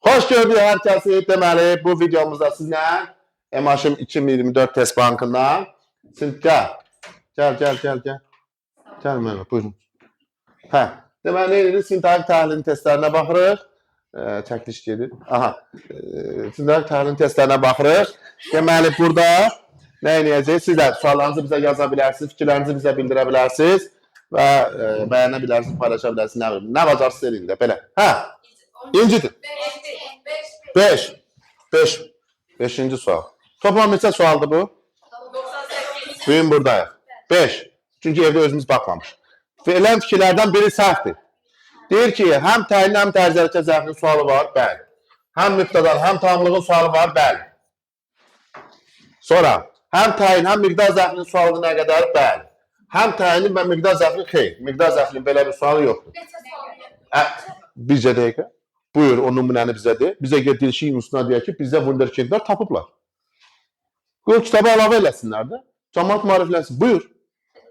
Hoş gördük herkesi. Deməli, bu videomuzda sizlə Emaşım 2024 test bankından gel. Gel Mehmet, buyurun. Deməli, sintax təhlil testlərinə baxırıq. Çəkiliş gedir. Aha. Sintax təhlil testlərinə baxırıq. Deməli, burada nə edəcəyik? Siz də suallarınızı bizə yaza bilərsiniz, fikirlərinizi bizə bildirə bilərsiniz və bəyənə bilərsiniz, paylaşa bilərsiniz. Nə bacarsınız eləyin də, belə. İncidir. 5. 5. 5. sual. Toplam neçə sualdır bu? 98. Bugün buradayıq. 5. Çünki evdə özümüz baxmamış. Verilən fikirlərdən biri səhvdir. Deyir ki, həm təyin, həm tərzi hərəkət zərfinin sualı var, bəli. Həm mübtədan, həm tamamlığın sualı var, bəli. Sonra, həm təyin, həm miqdar zərfinin sualı nə qədər, bəli. Həm təyinin və miqdar zərfinin xeyr. Miqdar zərfinin belə bir sualı yoxdur. Bizcə dəqiqə. Buyur, o nümunəni bizə de. Bizə dilşi üstuna deyək ki, bizdə wunderkindlər tapıblar. Qoy kitabı əlavə eləsinlər də. Cəmaət maariflənsin. Buyur.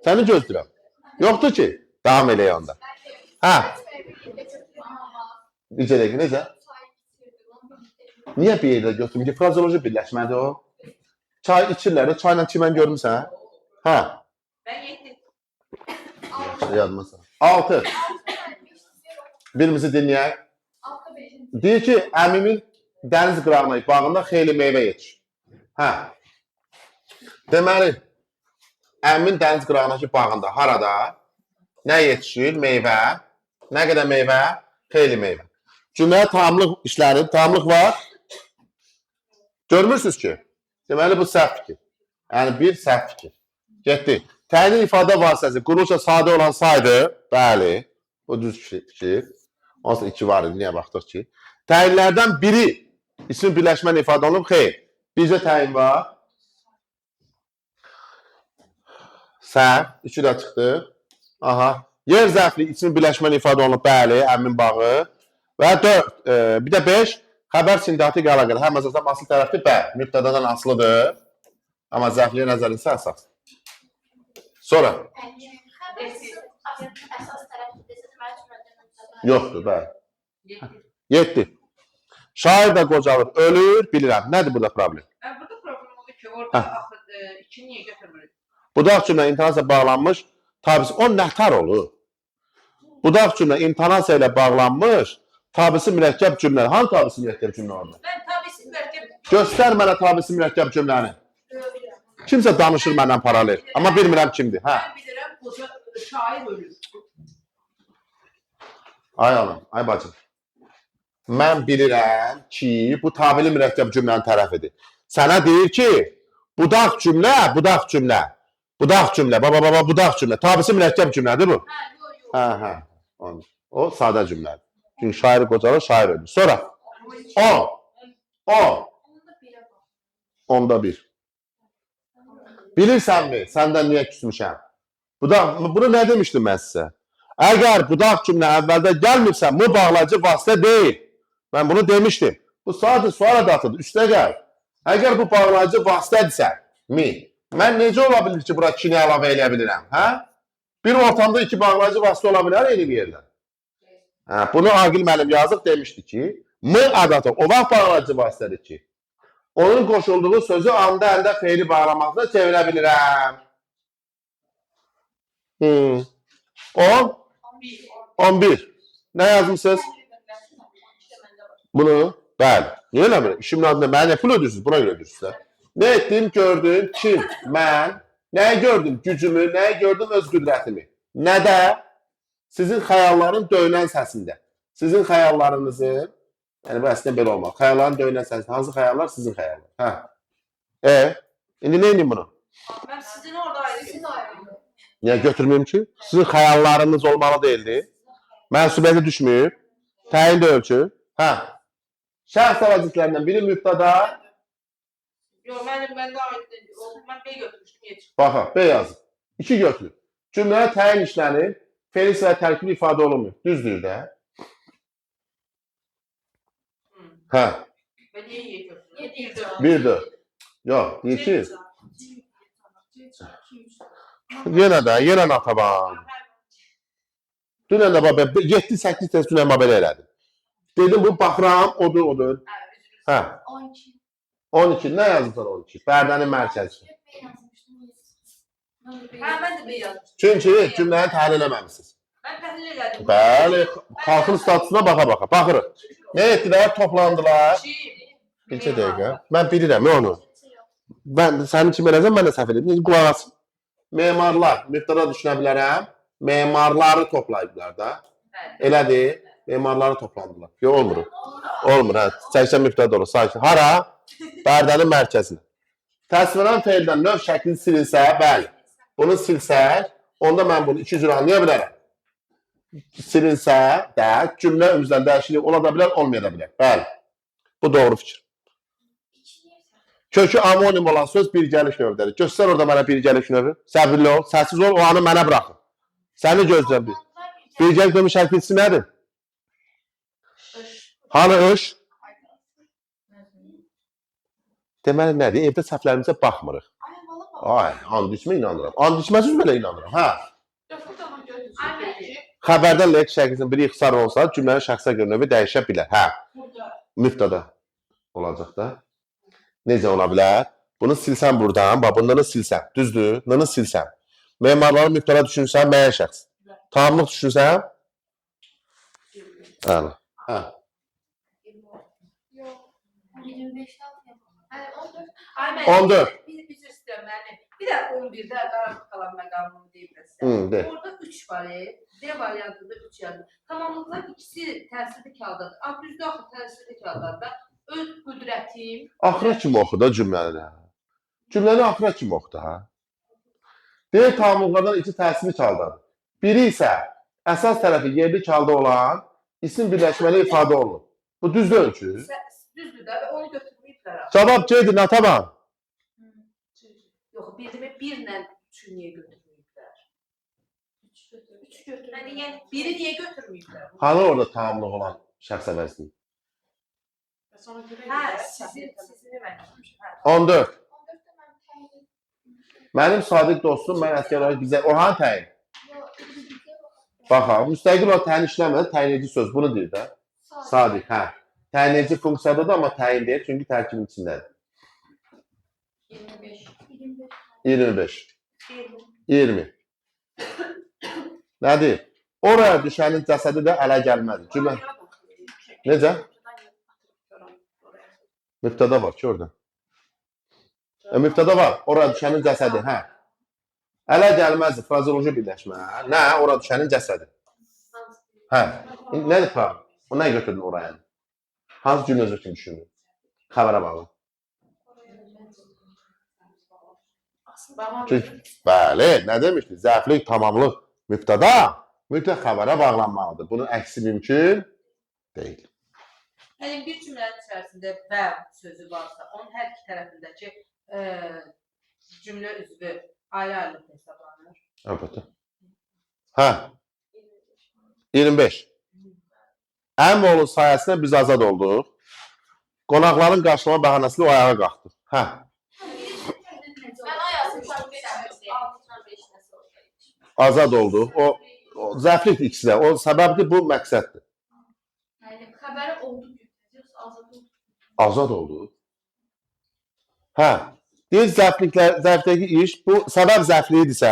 Səni gözləyirəm. Yoxdur ki, davam eləyək onda. Necə dəqiqə, necə? Niyə bir yerdə götürüm ki, frazeoloji birləşmədi o? Çay içirlər də, çayla çimən görmüsən? Ben 7. Yadmasa. 6. Birimizi dinləyək. Deyir ki, əmimin dəniz qırağına bağında xeyli meyvə yetişir. Deməli, əmimin dəniz qırağındakı bağında harada nə yetişir? Meyvə. Nə qədər meyvə? Xeyli meyvə. Cümləyə tamamlıq işləri, tamamlıq var. Görmürsünüz ki, deməli bu səhv fikir. Yəni bir səhv fikir. Getdi. Təyin ifadə vasitəsi quruluşa sadə olan saydı. Bəli, bu düz fikir. Onsuz 2 var idi, niyə baxdıq ki? Təyinlərdən biri isim birləşməni ifadə olunub, xeyr. Bircə təyin var. Səhv, 3 də çıxdı. Aha. Yer zərfli isim birləşməni ifadə olunub, bəli, əmin bağı. Və 4, bir də 5, xəbər sintaktik əlaqəli. Həm əsasdan asıl tərəfdir, bəli, mübtədadan asılıdır. Amma zərfliyə nəzərin isə əsas. Sonra. Yoxdur, bəli. 7. Şair də qocalır, ölür, bilirəm. Nədir burada problem? Burada problem oldu ki, orada 2 niyə götürmürük? Budaq cümlə intonasiya bağlanmış, tabisi, o nətər olur? Budaq cümlə intonasiya ilə bağlanmış, tabisi mürəkkəb cümlə. Hanı tabisi mürəkkəb cümlə orada? Mən tabisi mürəkkəb. Göstər mənə tabisi mürəkkəb cümləni. Kimsə danışır məndən paralel. Amma bilmirəm kimdir. Mən bilirəm, qoca şair ölür. Ay anam, ay bacım. Mən bilirəm ki, bu tabili mürəkkəb cümlənin tərəfidir. Sənə deyir ki, budaq cümlə, budaq cümlə. Budaq cümlə, budaq cümlə. Tabisi mürəkkəb cümlədir bu. O sadə cümlədir. Çünki şairi qocalır, şair ölür. Sonra, 10. Onda 1. Bilirsənmi, səndən niyə küsmüşəm? Bunu nə demişdim mən sizə? Əgər budaq cümlə əvvəldə gəlmirsə, bu bağlayıcı vasitə deyil. Mən bunu demişdim. Bu sadəcə sual ədatıdır, üstə gəl. Əgər bu bağlayıcı vasitədirsə, mən necə ola bilir ki, bura 2-ni əlavə eləyə bilirəm? Bir ortamda 2 bağlayıcı vasitə ola bilər eyni bir yerdə. Bunu Aqil müəllim yazıq demişdi ki, ədatı o vaxt bağlayıcı vasitədir ki, onun qoşulduğu sözü anda əldə feili bağlamaqla çevirə bilirəm. 11. Nə yazmışsınız? Bunu? Bəli. Niyə eləmirəm? İşimin adında mənə nə pul ödürsünüz? Buna görə ödürsünüz. Nə etdim, gördüm, kim? Mən. Nəyi gördüm? Gücümü, nəyi gördüm? Öz qüdrətimi. Nədə? Sizin xəyalların döyünən səsində. Sizin xəyallarınızı, yəni bu əslində belə olmaz. Xəyalların döyünən səsində. Hansı xəyallar? Sizin xəyallar. İndi nə edeyim bunu? Mən sizin orada ayrı. Niyə götürməyim ki? Sizin xəyallarınız olmalı deyildi. Mənsubiyyəti düşmür. Təyin də ölçü. Şəxs əvəzliklərindən biri mübtəda. Yox, məndə aid deyil. Mən B götürmüşdüm, yetişdim. Baxaq, B yazın. 2 götürün. Cümləyə təyin işlənir. Felis və tərkib ifadə olunmuyor. Düzdür də. Və niyə Y götürmüşdüm? 1, 4. Yox, 2. Yenə də, yenə nataban. Dünən də 7-8 test dünən belə elədim. Dedim bu baxıram, odur. Hə, 12. 12. Nə yazırsan 12? Bərdənin mərkəzi. Ben yazmıştım. Ha, ben de B yazmıştım. Çünki cümləni təhlil eləməmisiniz. Ben təhlil elədim. Bəli, xalqın statusuna baxa-baxa. Baxırıq. Nə etdilər? Toplandılar. Bircə dəqiqə. Mən bilirəm onu. Mən sənin kimi eləsəm mən də səhv edirəm. Qulaq as. Memarlar, mübtəda düşünə bilərəm. Memarları toplayıblar da. Elədir. Memarları toplandılar. Yox, olmur. Olmur, hə. 80 mübtəda olur. Sakin. Hara? Bərdənin mərkəzinə. Təsvirən feildən növ şəkli silinsə, bəli. Bunu silsək, onda mən bunu iki cür anlaya bilərəm. Silinsə də cümlə özündən dəyişiklik ola da bilər, olmaya da bilər. Bəli. Bu doğru fikir. Kökü amonim olan söz birgəlik növdədir. Göstər orada mənə birgəlik növü. Səbirli ol, səssiz ol, o anı mənə buraxın. Səni gözləm bir. Birgəlik növü şəkilçisi nədir? Hanı öş? Deməli nədir? Evdə səhvlərimizə baxmırıq. Ay, and içmə inanıram. And içməsiz belə inanıram. Hə. Xəbərdə lek şəkilsinin biri ixtisar olsa, cümlənin şəxsə görə növü dəyişə bilər. Hə. Mübtəda olacaq da. Necə ola bilər? Bunu silsən buradan, bax bunları silsən. Düzdür? Bunu silsən. Memarları mübtəda düşünsən, müəyyən şəxs. Tamamlıq düşünsən? Bəli. Hə. 14. Bir istiyorum yani. Bir de 11'de karanlık kalan məqamını deyim mən sizə. De. Orada 3 var. D variantında 3 yazılır. Tamamlıklar ikisi təsirli kağıdadır. Düzdür axı təsirli kağıdlarda öz qüdrətim. Axıra kimi oxu da cümləni. Cümləni axıra kimi oxu da. Deyək tamamlıqlardan iki təsirli kağıdadır. Biri isə əsas tərəfi yerli kağıda olan isim birləşməli ifadə olunur. Bu düzdür ki? Düzdür də və onu götürməyiblər. Cavab C'dir, Nataban. Yox, birimi birlə üçü niyə götürməyiblər? Üç götürməyiblər. Yəni biri niyə götürməyiblər? Hanı orada tamamlıq olan şəxs əvəzliyi? Hə, sizini mən yazmışım. 14. Mənim sadiq dostum mən əsgər olaraq bizə Orhan təyin. Baxa, müstəqil o təyin işləmədə təyin edici söz bunu deyir də. Sadiq, hə. Təyin edici funksiyadadır, amma təyin deyir, çünki tərkibin içindədir. 25. 20. Nədir? Oraya düşənin cəsədi də ələ gəlmədi. Cümlə. Necə? Mübtəda var ki orada. Mübtəda var. Oraya düşənin cəsədi. Hə. Ələ gəlməzdi. Frazeoloji birləşmə. Nə? Oraya düşənin cəsədi. Hə. Nədir problem? O nə götürdün oraya? Hansı cümlə özü kimi düşündün? Xəbərə bağlı. Çünki, bəli, nə demişdik? Zəiflik, tamamlıq, mübtəda mütləq xəbərə bağlanmalıdır. Bunun əksi mümkün deyil. Yəni bir cümlənin içərisində və sözü varsa, onun hər iki tərəfindəki cümlə üzvü ayrı-ayrı hesablanır. Əlbəttə. Hə. 25. Əmoğlu sayəsində biz azad olduq. Qonaqların qarşılama bəhanəsilə o ayağa qalxdı. Hə. Azad oldu. O zəiflik ikisi də. O səbəbdir, bu məqsəddir. Yani haberi oldu diyoruz, azad oldu. Azad oldu. Hə. Deyir zəiflikdəki iş, bu səbəb zəifliyidirsə,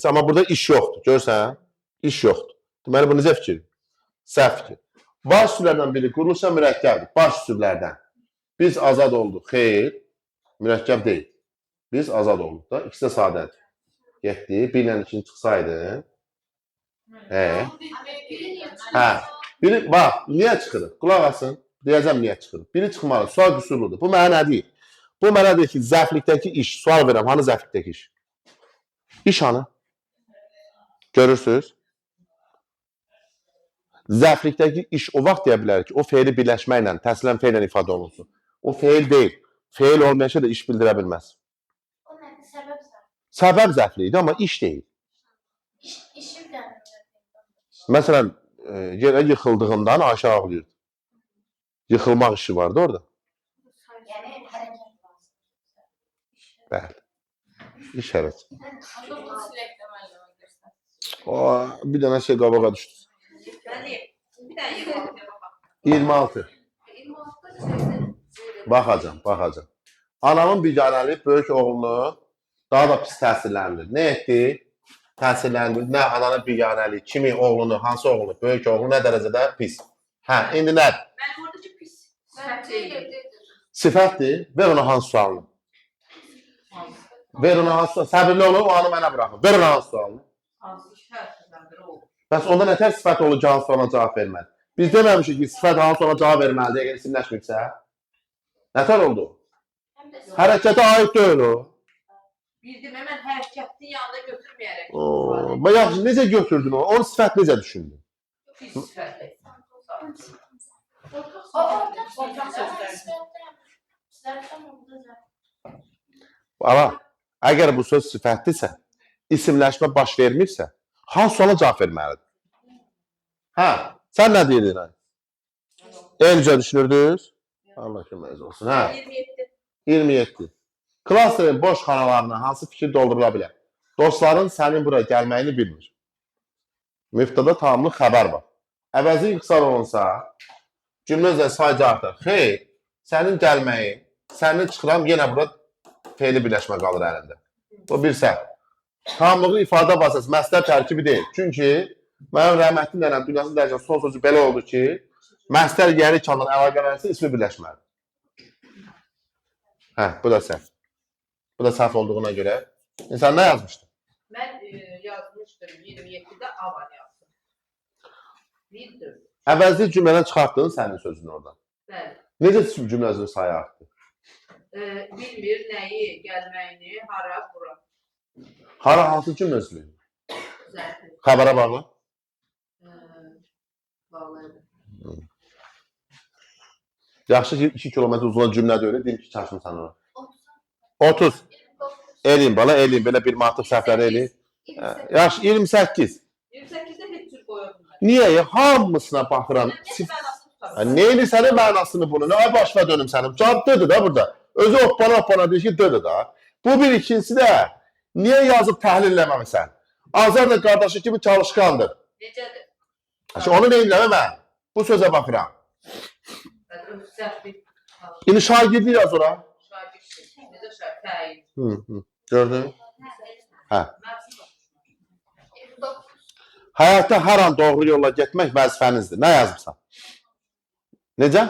amma burada iş yoxdur. Görürsən? İş yoxdur. Deməli, bu necə fikir? Səhv fikir. Baş üsürlərdən biri quruluşa mürəkkəbdir. Baş üsürlərdən. Biz azad olduq. Xeyr, mürəkkəb deyil. Biz azad olduq da. İkisi də sadədir. 7, 1 ilə 2 çıxsaydı. Hə. Biri, bax, niyə çıxırıq? Qulaq asın. Deyəcəm niyə çıxırıq. Biri çıxmalı. Sual qüsurludur. Bu mənə nə deyir? Bu mənə deyir ki, zəiflikdəki iş. Sual verirəm. Hanı zəiflikdəki iş? İş hanı? Görürsünüz? Zəiflikdəki iş o vaxt deyə bilər ki, o feili birləşməklə, təsdiqlən feillə ifadə olunsun. O feil deyil. Feil olmayan şey də iş bildirə bilməz. O nədir? Səbəb zəif. Səbəb zəifliyidir, amma iş deyil. İşim gəlmir. Məsələn, yerə yıxıldığından Ayşə ağlayırdı. Yıxılmaq işi vardı orada. Yəni hərəkət lazım. Bəli. İş hərəkət. Bir dənə şey qabağa düşdü. Yani bir tane yapalım. 26. 26'da şeyde. Baxacam. Anamın biganəliyi böyük oğlunu daha da pis təsirləndirir. Nə etdi? Təsirləndirir. Nə ananın biganəliyi, kimi oğlunu, hansı oğlunu, böyük oğlunu nə dərəcədə pis. Hə, indi nə? Mən oradakı pis Ben sifət deyil. değilim. Sifətdir. Ver ona hansı sualını. Ver ona hansı sualını. Səbirli olun, o anı mənə buraxın. Ver ona hansı sualını. Hansı sifətdən biri olur. Bəs onda nətər sifət olur ki, hansı ona cavab verməli? Biz deməmişik ki, sifət hansı ona cavab verməlidir, əgər isimləşməyibsə. Nətər oldu? Hem de Hərəkətə aid deyil o. Bildim, hemen hərəkətin yanında götürməyərək. Oo, yaxşı, necə götürdün o? Onun sifət necə düşündün? Pis sifət. Bala, əgər bu söz sifətlisə, isimləşmə baş vermirsə, hansı suala cavab verməlidir? Hə, sən nə deyirdin? Elcə düşünürdünüz? Allah köməyiniz olsun. Hə, 27. 27. Klasterin boş xanalarına hansı fikir doldurula bilər? Dostların sənin bura gəlməyini bilmir. Müftada tamamlı xəbər var. Əvəzi ixtisar olunsa, cümlə üzrə sayca artır. Xeyr, sənin gəlməyi, sənin çıxıram, yenə bura fe'li birləşmə qalır əlində. Bu bir səhv. Tamamlığı ifadə vasitəsi, məsələ tərkibi deyil. Çünki mənim rəhmətli nənəm dünyasını dəyişən son sözü belə oldu ki, məsələ yeri çalınan əlaqələrsə ismi birləşməlidir. Hə, bu da səhv. Bu da səhv olduğuna görə. İnsan nə yazmışdı? Mən yazmışdım 27-də avan yazdım. Bildir. Əvəzli cümlədən çıxartdın sənin sözünü oradan. Bəli. Necə cümlənin sayı artdı? Bilmir nəyi, gəlməyini, hara, bura. Hara hansı cümləsi? Zərfi. Xəbərə bağlı. Bağlaydı. Yaxşı ki 2 kilometr uzanan cümlədə öyle deyim ki, çaşmısan ona. 30. Elin bala, elin. Belə bir mantıq səhvləri elin. Yaxşı 28. 28-də heç cür qoya bilmər. Niyə? Hamısına baxıram. Heç mənasını tutar. Neyini sənin mənasını bunu? Nə başına dönüm sənin? Cavab dıdır da burada. Özü hoppana deyir ki, dıdır da. Bu bir, ikincisi də niyə yazıb təhlil eləməmisən? Azər da qardaşı kimi çalışqandır. Necədir? Onu neyinləmə mən? Bu sözə baxıram. Zərfi. İndi şagirdi yaz ora. Şagird. Necə şagird? Təyin. Gördün? Hə. Məqsud. 29. Həyatda hər an doğru yolla getmək vəzifənizdir. Nə yazmışsan? Necə?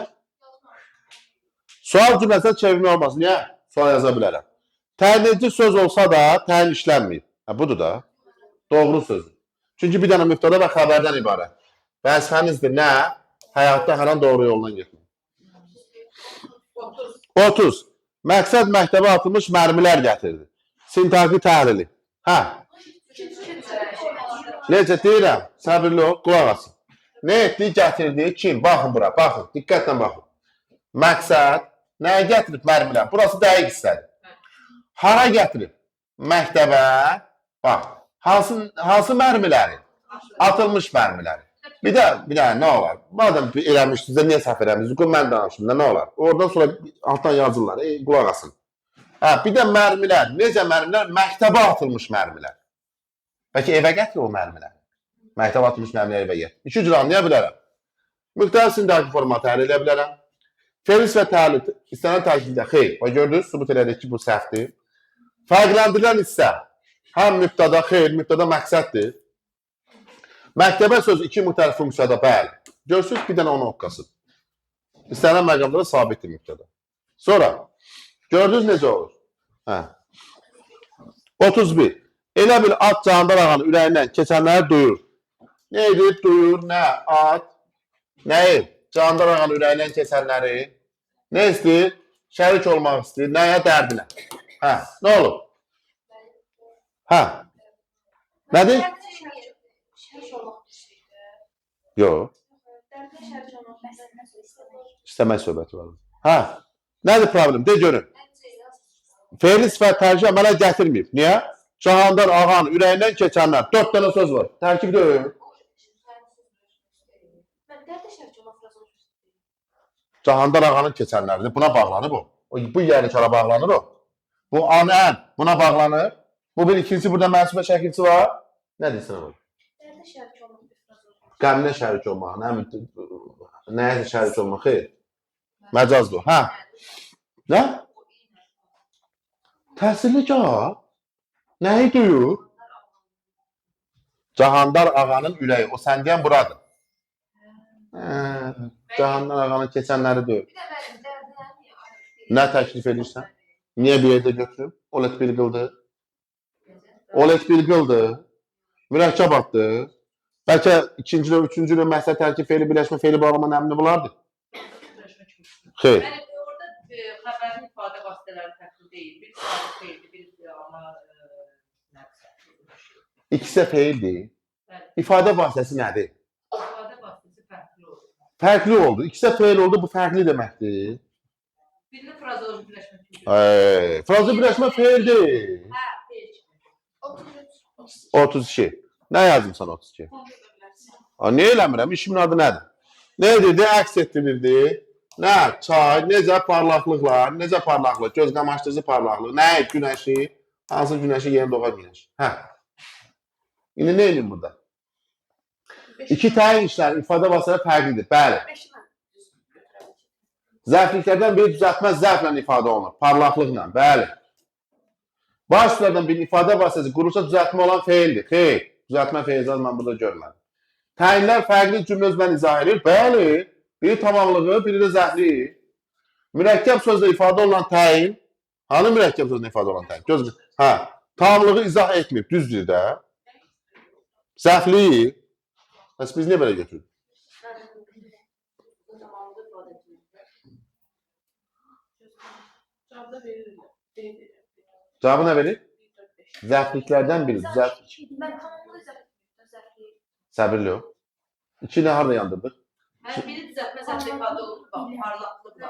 Sual cümləsinə çevirmə olmaz. Niyə? Sual yaza bilərəm. Təyin edici söz olsa da təyin işlənməyib. Budur da. Doğru sözdür. Çünki bir dənə mübtəda və xəbərdən ibarət. Vəzifənizdir nə? Həyatda hər an doğru yoldan getmək. 30. 30. Məqsəd məktəbə atılmış mərmilər gətirdi. Sintaqi təhlili. Hə. Necə deyirəm? Səbirli ol, qulaq asın. Nə etdi, gətirdi, kim? Baxın bura, baxın. Diqqətlə baxın. Məqsəd nəyə gətirib mərmilər? Burası dəqiq hissədir. Hara gətirib? Məktəbə. Bax, hansı mərmiləri? Atılmış mərmiləri. Bir də nə olar? Madəm eləmişdinizə niyə səhv eləmişdiniz? Qoy mən danışım da nə olar? Oradan sonra altdan yazırlar. Qulaq asın. Hə, bir də mərmilər. Necə mərmilər? Məktəbə atılmış mərmilər. Bəlkə evə gətir o mərmilər. Məktəbə atılmış mərmilər evə gətir. İki cür anlaya bilərəm. Müxtəlif sindaki formatı həll edə bilərəm. Felis və təhlil istənilən tərkibdə xeyr. Bax gördünüz, sübut elədik ki, bu səhvdir. Fərqləndirilən hissə həm mübtəda xeyr, mübtəda məqsəddir. Məktəbə söz iki müxtəlif funksiyada bəli. Görsünüz bir dənə onun oqqası. İstənilən məqamda da sabitdir mübtəda. Sonra gördünüz necə olur? Hə. 31. Elə bil at Candan ağanın ürəyindən keçənləri duyur. Nə edir? Duyur, nə? At. Nəyi? Candan ağanın ürəyindən keçənləri. Nə istəyir? Şərik olmaq istəyir. Nəyə? Dərdinə. Hə. Nə olur? Hə. Nədir? Yox. İstəmək söhbəti var. Hə. Nədir problem? De görün. Fe'li sifət tərkib əmələ gətirməyib. Niyə? Cahandan ağanın ürəyindən keçənlər. 4 dənə söz var. Tərkib deyil. Cahandan ağanın keçənləridir. Buna bağlanır bu. Bu yeri kara bağlanır o. Bu anən buna bağlanır. Bu bir ikincisi burada mənsubə şəkilçisi var. Nə deyirsən o? Qəmlə şərik olmaq. Nəyə şərik olmaq? Xeyr. Məcaz bu. Hə. Nə? Təsirli cavab. Nəyi duyur? Cahandar ağanın ürəyi. O sən deyən buradır. Cahandar ağanın keçənləri duyur. Bir də mənim dərdəm Nə təklif edirsən? Niyə bir yerdə götürüb? Olet bir qıldı. Olet bir qıldı. Mürəkkəb atdı. Bəlkə ikinci və üçüncü və məhsəl tərkib feili, birləşmə feili bağlama nəmli bulardı. Xeyr. Yəni orada xəbərin ifadə vasitələri fərqli deyil. Bir ifadə feildir, bir amma İkisi də feildir. İfadə vasitəsi nədir? ifadə vasitəsi fərqli olur. Fərqli oldu. İkisi də feil oldu. Bu fərqli deməkdir. Birini frazoloji birləşmə feili. Fraza birləşmə feildir. Hə, feil. 32. Nə yazmısan 32? Niyə eləmirəm? İşimin adı nədir? Nə edirdi? Əks etdirirdi. Nə? Çay, necə parlaqlıqlar, necə parlaqlıq, göz qamaşdırıcı parlaqlıq, nə? Günəşi, hansı günəşi yeni doğan günəş. Hə. İndi nə edim burada? İki təyin işlər, ifadə vasitələri fərqlidir. Bəli. Zərfliklərdən biri düzəltmə zərflə ifadə olunur. Parlaqlıqla. Bəli. Baş sözlərdən bir ifadə vasitəsi qurulsa düzəltmə olan feildir. Xeyr. Düzəltmə feil mən burada görmədim. Təyinlər fərqli cümlə özündən izah edir. Bəli. Biri tamamlığı, biri də zərfli. Mürəkkəb sözlə ifadə olunan təyin. Hanı mürəkkəb sözlə ifadə olunan təyin? Göz. Hə. Tamamlığı izah etməyib. Düzdür də. Zərfli. Bəs biz niyə belə götürürük? Cavabı nə verir? Zərfliklərdən biri. Mən tamamını zərfliyim. Səbirli ol. İki nə harada yandırdıq? Mən biri düzəltmə zərfli ifadə olunur, bax, parlaqlıqla.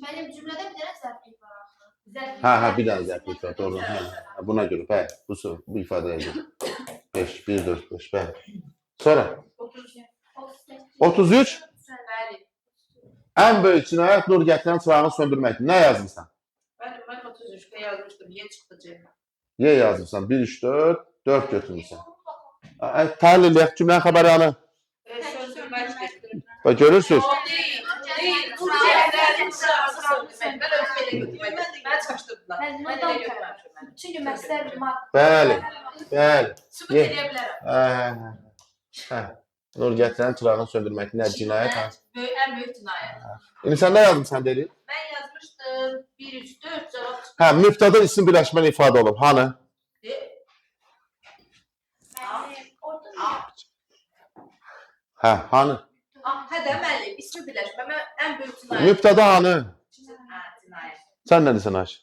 Mənim cümlədə bir dənə zərflik var axı. Hə, bir dənə zərflik var, doğru. Hə, buna görə, bəli, bu ifadəyə görə. 5, 1, 4, 5, bəli. Sonra? 33. Bəli. Ən böyük cinayət nur gətirən çırağını söndürməkdir. Nə yazmısan? Mən 33-də yazmışdım, Y çıxdı C. Y yazmısan, 1, 3, 4, 4 götürmüşsən. Təhlil eləyək cümlənin xəbəryanı. Söndürməkdir. Və görürsünüz. Deyil, bu cəhətlərin çırağını söndürmək. Mən özü belə götürmək. Mən çaşdırdılar. Mən elə götürməmişim. Çünki məsələ Bəli, bəli. Sübut edə bilərəm. Hə. Nur gətirən çırağını söndürmək. Nə cinayət? Ən böyük cinayət. İndi sən nə yazmısan dedi? Mən yazmışdım 1, 3, 4 cavab çıxdı. Hə, mübtəda isim birləşməli ifadə olub. Hanı? Hə, hanı? Hə də müəllim, ismi birləşmə. Mən ən böyük cinayət. Mübtəda hanı? Hə, cinayət. Sən nə desən Ayşə?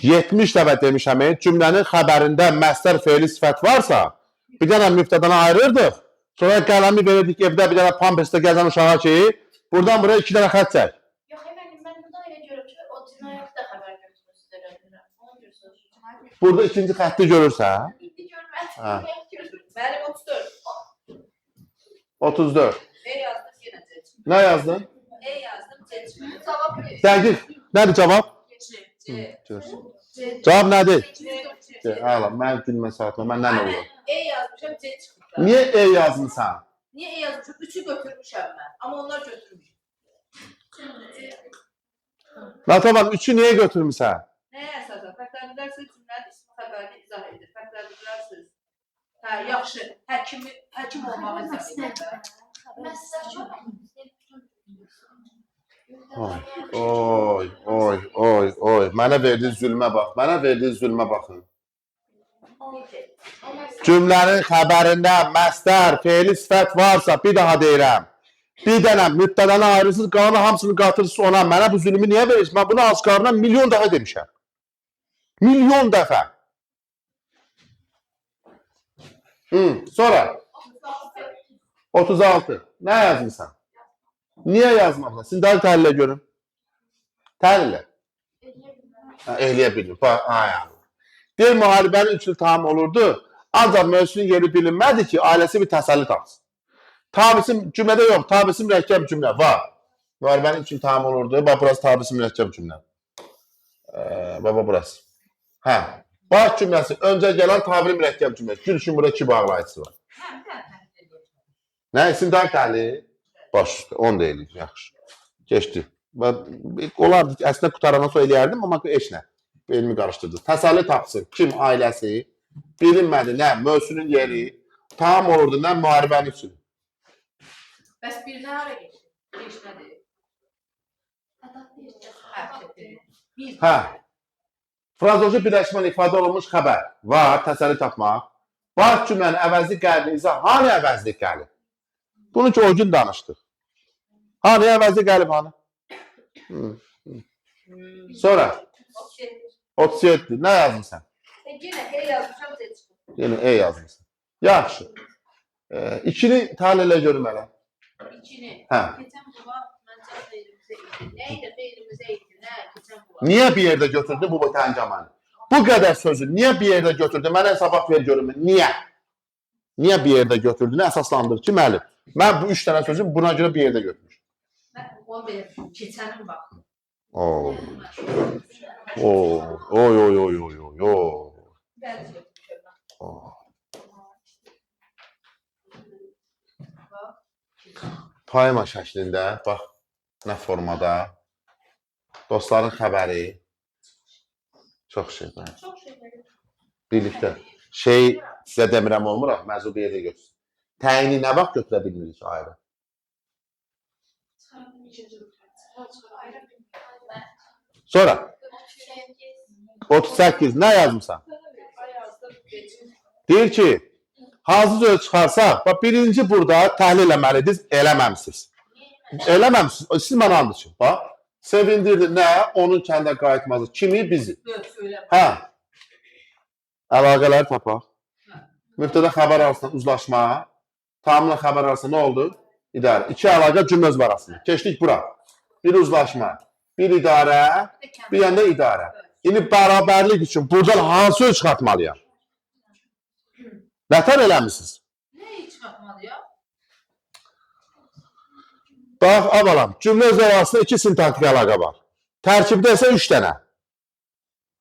70 dəfə demişəm, cümlənin xəbərində məstər feili sifət varsa, bir dənə mübtədana ayırırdıq. Sonra qələmi verirdik evdə bir dənə pampesdə gəzən uşağa ki, buradan buraya 2 dənə xətt çək. Yox, mən buradan elə görürəm ki, o cinayətdə xəbər götürürsünüz elədirəm. Onu görürsünüz. Burada ikinci xətti görürsən. İndi görmədim. Hə. Mənim 34. 34. E yazdım, yenə C çıxdı. Nə yazdın? E yazdım, C çıxdı. Cavab B. Dəqiq. Nədir cavab? C. Cavab nədir? C. Hala, mən gülmə saatimə, məndən olur. E yazmışam, C çıxdı. Niyə E yazmısan? Niyə E yazmışam? 3'ü götürmüşəm mən. Amma onlar götürmüş. Natavan 3'ü niyə götürmüsən? Nəyə əsasən? Fərqləndirlər söz cümlənin ismi xəbərini izah edir. Fərqləndirlər söz. Hə, yaxşı. Həkim olmağı izah edir. Oy. Mənə verdiğiniz zülmə bax. Mənə verdiğiniz zülmə baxın. Cümlənin xəbərində məstər, feili sifət varsa, bir daha deyirəm. Bir dənə mübtədanı ayrısız, qalanı hamısını qatırırsınız ona. Mənə bu zülmü niyə verirsiniz? Mən bunu asqarına milyon dəfə demişəm. Milyon dəfə. Sonra. 36. Nə yazmısan? Niyə yazmaqla? Sizin daha təhlil görün. Təhlil. Ehliyə bilin. Bir müharibənin 3 il tamam olurdu. Ancaq mövzunun yeri bilinmədi ki, ailəsi bir təsəlli tapsın. Tabisim cümlədə yox, tabisim mürəkkəb cümlə var. Müharibənin 3 il tamam olurdu. Bax, burası tabisim mürəkkəb cümlə. Baba, burası. Hə. Baş cümləsi öncə gələn tabiri mürəkkəb cümləsi. Gülşün burada iki bağlayıcısı var. Hə, bir dənə təhlil edir. Nə istintaq təhlili? Baş üstə 10 deyilik, yaxşı. Keçdi. Olar əslində qutarandan sonra eləyərdim, amma heç nə. Elmi qarışdırdı. Təsəlli tapsın. Kim ailəsi? Bilinmədi nə mövzunun yeri, tam olurdu nə müharibənin üçünü. Bəs birinə hara getdi? Heç nədir. Bir. Hə. Frazoji birləşməli ifadə olunmuş xəbər var, təsəlli tapmaq. Baş cümlənin əvəzli qəlbinizə hanı əvəzlik gəlib? Bunu ki, o gün danışdıq. Hanı əvəzli gəlib, hanı? Sonra 37. Nə yazmışsan? Yenə hey yazmışam seçdim. Yenə E yazmışsan. Yaxşı. İkini təhlil elə görüm hələ. İkini. Hə. Keçən bu vaxt məncə xeyrimizə idi. Nə idi xeyrimizə idi? Nə? Keçən bu vaxt. Niyə bir yerdə götürdü bu təncəmanı? Bu qədər sözü niyə bir yerdə götürdü? Mənə hesabat ver görüm. Niyə? Niyə bir yerdə götürdüyünü əsaslandırır ki, müəllim. Mən bu 3 dənə sözü buna görə bir yerdə götürmüşəm. Mən onu belə keçənin vaxtı. Oo. Oy. Bəli götürmüşəm. Poema şəklində, bax, nə formada. Dostların xəbəri. Çox şeylər. Çox şey var. Birlikdə. Sizə demirəm olmur, məzul bir yerdə götürsün. Təyini nə vaxt götürə bilmirik ayrı? Sonra 38 nə yazmışsan? Deyir ki, hansı söz çıxarsaq, bax birinci burada təhlil eləməliydiniz, eləməmsiniz. Eləməmsiniz, siz mənə and için. Bax, sevindirdi nə? Onun kəndə qayıtmazı. Kimi? Bizi. Hə. Əlaqələri tapaq. Mübtədə xəbər arasında uzlaşma, tamamla xəbər arasında nə oldu? İdarə. İki əlaqə cümlə özü arasında. Keçdik bura. Bir uzlaşma, bir idarə, bir yanda idarə. İndi bərabərlik üçün buradan hansı söz çıxartmalıyam? Nətər eləmişsiniz? Nəyi çıxartmalıyam? Bax, avalam, cümlə özü arasında iki sintaktik əlaqə var. Tərkibdə isə 3 dənə.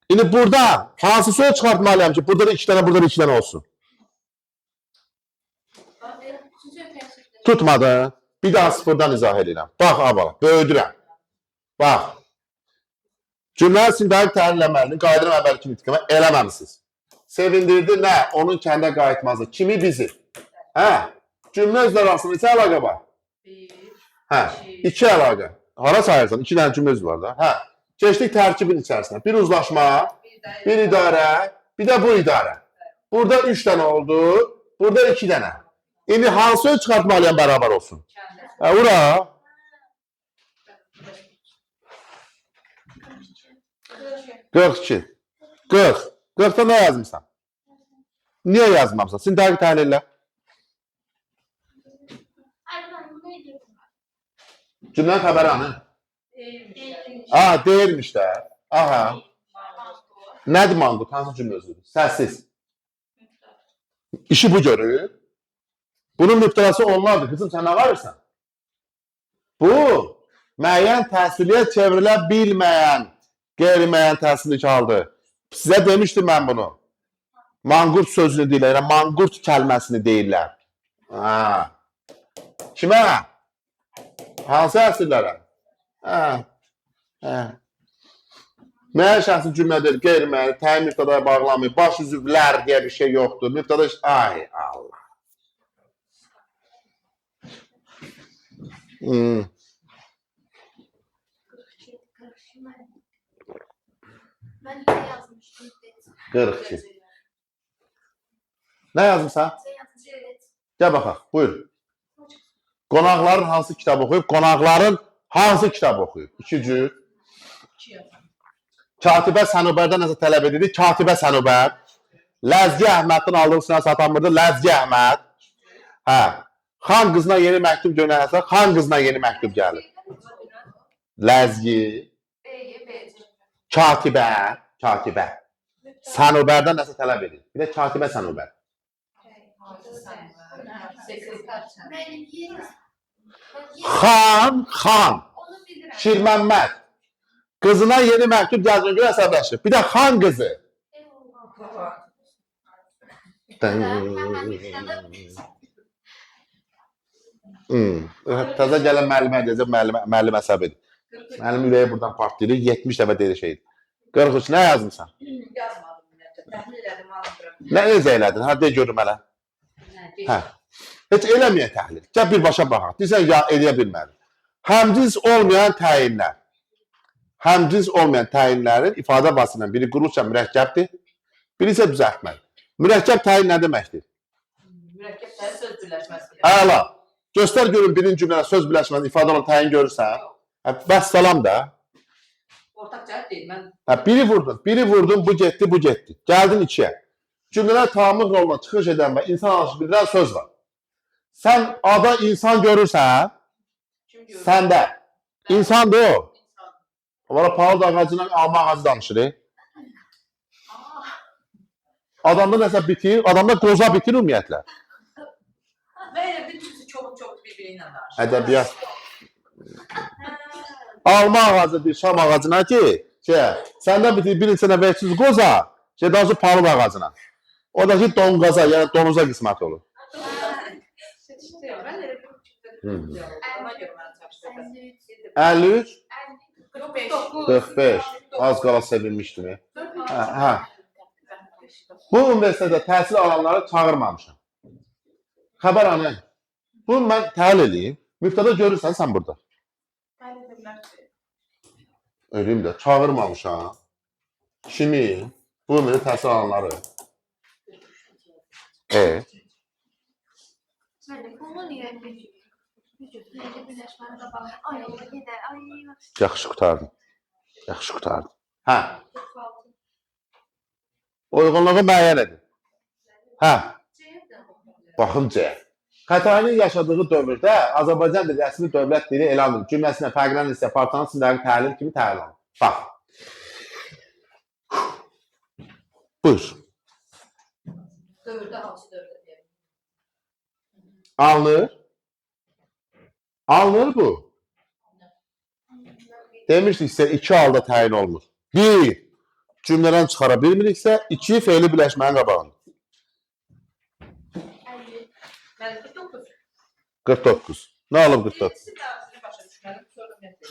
İndi burada hansı söz çıxartmalıyam ki, burada da 2 dənə, burada da 2 dənə olsun? Tutmadı. Bir daha sıfırdan izah edirəm. Bax, avalam, böyüdürəm. Bax, cümlənin sintaktik təhlilləməlinin qaydını əvvəl kimi tıqıma eləməmişsiniz. Sevindirdi nə? Onun kəndə qayıtmazı. Kimi? Bizi. Hə? Cümlə özləri arasında neçə əlaqə var? Hə, 2 əlaqə. Hara sayırsan? 2 dənə cümlə özü var da. Hə. Keçdik tərkibin içərisinə. Bir uzlaşma, bir idarə, bir də bu idarə. Burada 3 dənə oldu, burada 2 dənə. İndi hansı söz çıxartmalıyam bərabər olsun? Hə, ura. 42. 40. 40'da nə yazmışsan? Niyə yazmamsan? Sintaktik təhlillə. Cümlənin xəbəri hanı? Deyilmiş də. Aha. Nədir manqurt? Hansı cümlə özüdür? Səssiz. İşi bu görür. Bunun mübtəlası onlardır. Kızım, sən nə varırsan? Bu, müəyyən təsirliyə çevrilə bilməyən, qeyri-müəyyən təsirlik haldır. Sizə demişdim mən bunu. Manqurt sözünü deyirlər, manqurt kəlməsini deyirlər. Kimə? Hansı əsrlərə? Müəyyən şəxsi cümlədir, qeyri-müəyyən, təyin mübtədaya bağlanmıyor, baş üzvlər deyə bir şey yoxdur. Mübtəda, ay Allah. Ben ne yazmıştım? 42. Nə yazmışsan? Gəl baxaq, buyur. Qonaqların hansı kitab oxuyub? Qonaqların hansı kitab oxuyub? 2 cür. Katibə Sənubərdən nəsə tələb edirdi. Katibə Sənubər. Ləzgi Əhməddən aldığı sınavı satanmırdı. Ləzgi Əhməd. Hə. Xan qızına yeni məktub göndərsə, xan qızına yeni məktub gəlir. Ləzgi. Katibə. Katibə. Sənubərdən nəsə tələb edir. Bir də Katibə Sənubər. Xan. Şirməmməd. Qızına yeni məktub gəldiyinə görə əsəbləşir. Bir də xan qızı. Təzə gələn müəllimə deyəcək, müəllim əsəb edir. Mənim ürəyi buradan partlayır, 70 dəfə deyir şeydir. 43, nə yazmısan? Yazmadım ümumiyyətlə. Təhlil elədim, alındıram. Nə necə elədin? Hə, de görüm hələ. Hə. Heç eləməyən təhlil. Gəl birbaşa baxaq. Deyirsən, ya eləyə bilmədim. Həmcins olmayan təyinlər. Həmcins olmayan təyinlərin ifadə vasitəsindən biri quruluşca mürəkkəbdir, biri isə düzəltmədir. Mürəkkəb təyin nə deməkdir? Mürəkkəb təyin söz birləşməsi. Əla. Göstər görün birinci cümlədə söz birləşməsi ifadə olan təyin görürsən. Vəssalam da. Ortaq cəhət deyil. Mən Biri vurdun, bu getdi, bu getdi. Gəldin ikiyə. Cümlələr tamamlıq roluna çıxış edən və insan alışı bildirən söz var. Sən ada insan görürsən, kim görür? səndə. İnsandır o. İnsan. Onlara palıd ağacından alma ağacı danışır. Adamda nəsə bitir, adamda qoza bitir ümumiyyətlə. Və elə bir cüzü çox bir-biri ilə danışır. Ədəbiyyat. Alma ağacıdır şam ağacına ki, səndə bitir bir neçə nəvətsiz qoza, daha sonra palıd ağacına. O da ki donqaza, yəni donuza qismət olur. Mən elə bir ona görə mən çaşdırdım. 53, 45. 45. Az qala sevinmişdim. Hə. Bu universitetdə təhsil alanları çağırmamışam. Xəbər anı. Bunu mən təhlil edeyim. Müftədə görürsən sən burada. Ölüm də çağırmamışam. Kimi? Bu universitet təhsil alanları. Yaxşı qurtardın. Yaxşı qurtardın. Hə. Uyğunluğu müəyyən edin. Hə. Baxın C. Xətainin yaşadığı dövrdə Azərbaycan dili rəsmi dövlət dili elan edilir. Cümləsinə fərqlənən hissə parçanın sinirlərin təhlil kimi təhlil olunur. Bax. Buyur. Dövrdə hansı dövrdə deyək? Alınır. Alınır bu. Demişdik sizə iki halda təyin olunur. Bir, cümlədən çıxara bilmiriksə, iki, fe'li birləşmənin qabağında. 49. Nə olub 49?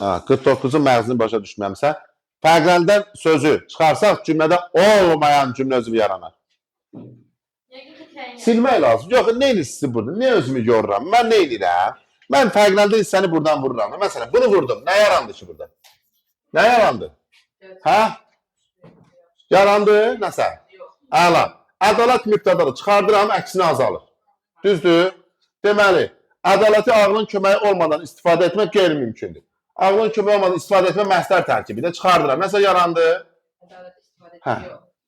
49-un məğzini başa düşməmsə, fərqlənən sözü çıxarsaq cümlədə olmayan cümlə özü yaranar. Silmək lazım. Yox, nə edirsiz burada? Nə özümü görürəm? Mən nə edirəm? Mən fərqlənən hissəni buradan vururam. Məsələn, bunu vurdum. Nə yarandı ki burada? Nə yarandı? Hə? Yarandı? Nəsə? Əla. Ədalət müqtədarı çıxardıram, əksini azalır. Düzdür? Deməli, ədaləti ağlın köməyi olmadan istifadə etmək qeyri-mümkündür. Ağlın köməyi olmadan istifadə etmək məsləhət tərkibidir. Çıxardıram. Nəsə yarandı? Hə.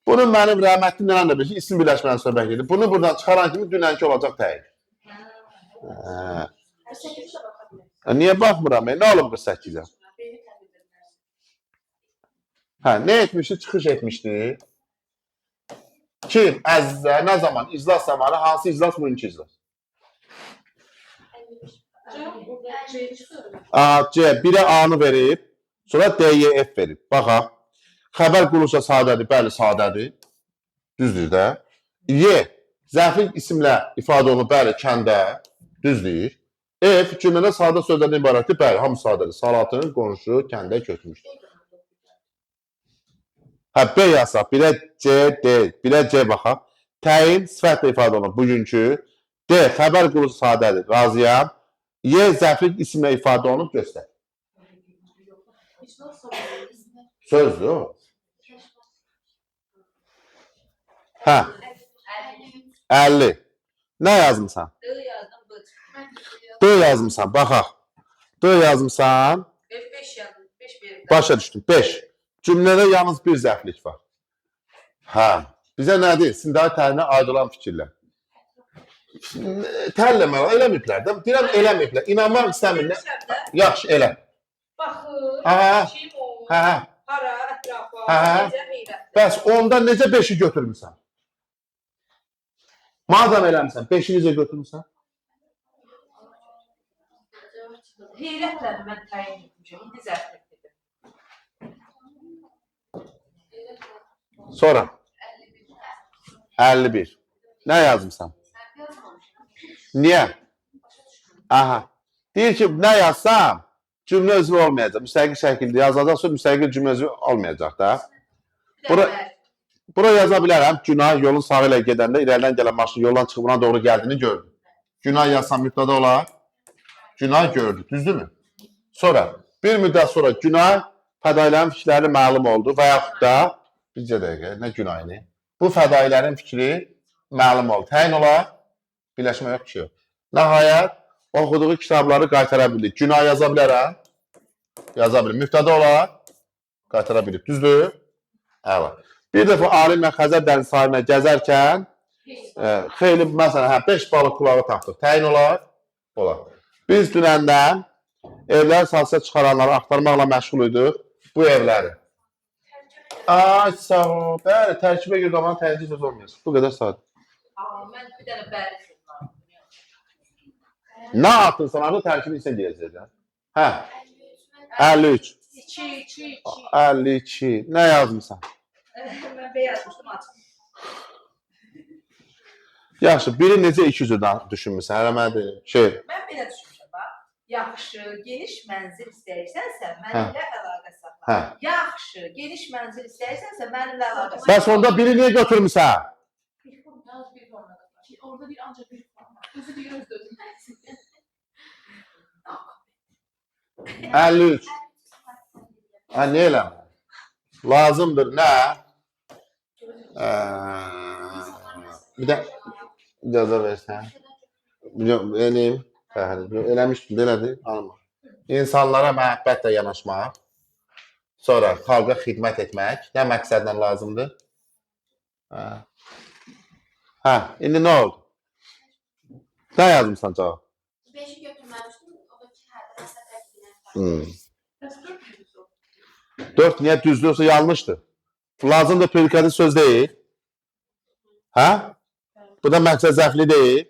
Bunu mənim rəhmətli nənəm də bilir ki, isim birləşmədən söhbət edir. Bunu buradan çıxaran kimi dünənki olacaq təyin. Niyə baxmıram? Nə olub 48-ə? Hə, nə etmişdi? Çıxış etmişdi. Kim? Əzizə, nə zaman? İclas zamanı. Hansı iclas? Bugünkü iclas. C, birə A-nı verib, sonra D-yə F verib. Baxaq. Xəbər quruluşa sadədir. Bəli, sadədir. Düzdür də. Y, zərfli isimlə ifadə olunur. Bəli, kəndə. Düzdür. F, cümlədə sadə sözlərdən ibarətdir. Bəli, hamı sadədir. Salatın qonşu kəndə köçmüşdür. Hə, B yazaq. Birə C, D. Birə C baxaq. Təyin sifətlə ifadə olunur. Bugünkü. D, xəbər quruluşu sadədir. Razıyam. Y, zərfli isimlə ifadə olunub. Göstər. Sözdür o. Hə. 50. Nə yazmısan? D yazmısan. Baxaq. D yazmısan. 5 yazdım. 5 verim. Başa düşdüm. 5. Cümlədə yalnız bir zərflik var. Hə. Bizə nədir? Sindai təliminə aid olan fikirlər. Tərləmə, eləməyiblər də. Deyirəm, eləməyiblər. İnanmaq istəmirlər. Yaxşı, elə. Baxır, kim o, Hə. hara, ətrafa, Hə. necə meyrətdir. Bəs ondan necə 5-i götürmüsən? Madəm eləmirsən, 5-i necə götürmüsən? Heyrətlə mən təyin etmişəm, indi zərf etdim. Sonra. 51. Nə yazmısan? Niyə? Aha. Deyir ki, nə yazsam, cümlə özü olmayacaq. Müstəqil şəkildə yazacaq, sonra müstəqil cümlə özü olmayacaq da. Bura yaza bilərəm. Günay yolun sağı ilə gedəndə irəlidən gələn maşın yoldan çıxıb buna doğru gəldiyini gördü. Günay yazsam mübtəda olar. Günay gördü, düzdürmü? Sonra, bir müddət sonra Günay fədailərin fikirləri məlum oldu və yaxud da, bircə dəqiqə, nə Günayını? Bu fədailərin fikri məlum oldu. Təyin olar, birləşmə yox ki yox. Nəhayət, oxuduğu kitabları qaytara bildik. Günay yaza bilərəm. Yaza bilir. Mübtəda olar, qaytara bilib. Düzdür? Əla. Bir dəfə Alim və Xəzər dəniz sahilinə gəzərkən xeyli, məsələn, 5 balıq qulağı tapdıq. Təyin olar? Olar. Biz dünəndən evləri satışa çıxaranları axtarmaqla məşğul idik. Bu evləri. Ay, sağ ol. Bəli, tərkibə görə zaman təyin söz olmayacaq. Bu qədər sadə. Mən bir dənə bəri söz var. Nə atırsan, artıq tərkibin içine girəcəklər. Hə, 53. 2. 52. Nə yazmısan? Mən B yazmışdım, açdım. Yaxşı, biri necə 200-dən düşünmüsən? Hələ mənə deyim. Mən belə düşünmüşəm, bax. Yaxşı, geniş mənzil istəyirsənsə, mənimlə əlaqə saxla. Yaxşı, geniş mənzil istəyirsənsə, mənimlə əlaqə saxla. Bəs onda biri niyə götürmüsən? Orada bir ancak bir form var. Özü bir öz dözüm. 53. Ha, nə elə? Lazımdır, nə? Bir də icazə versən. Eləyim. Eləmişdim, elədir. İnsanlara məhəbbətlə yanaşmaq. Sonra xalqa xidmət etmək. Nə məqsədlə lazımdır? Hə, indi nə oldu? Nə yazmışsan cavab? 5'i götürmemiştim. O da ki her derse terkibine. 4 niyə düzdürsə yanlışdır. Lazımdır predikatif söz deyil. Hə? Bu da məqsəd zərfli deyil.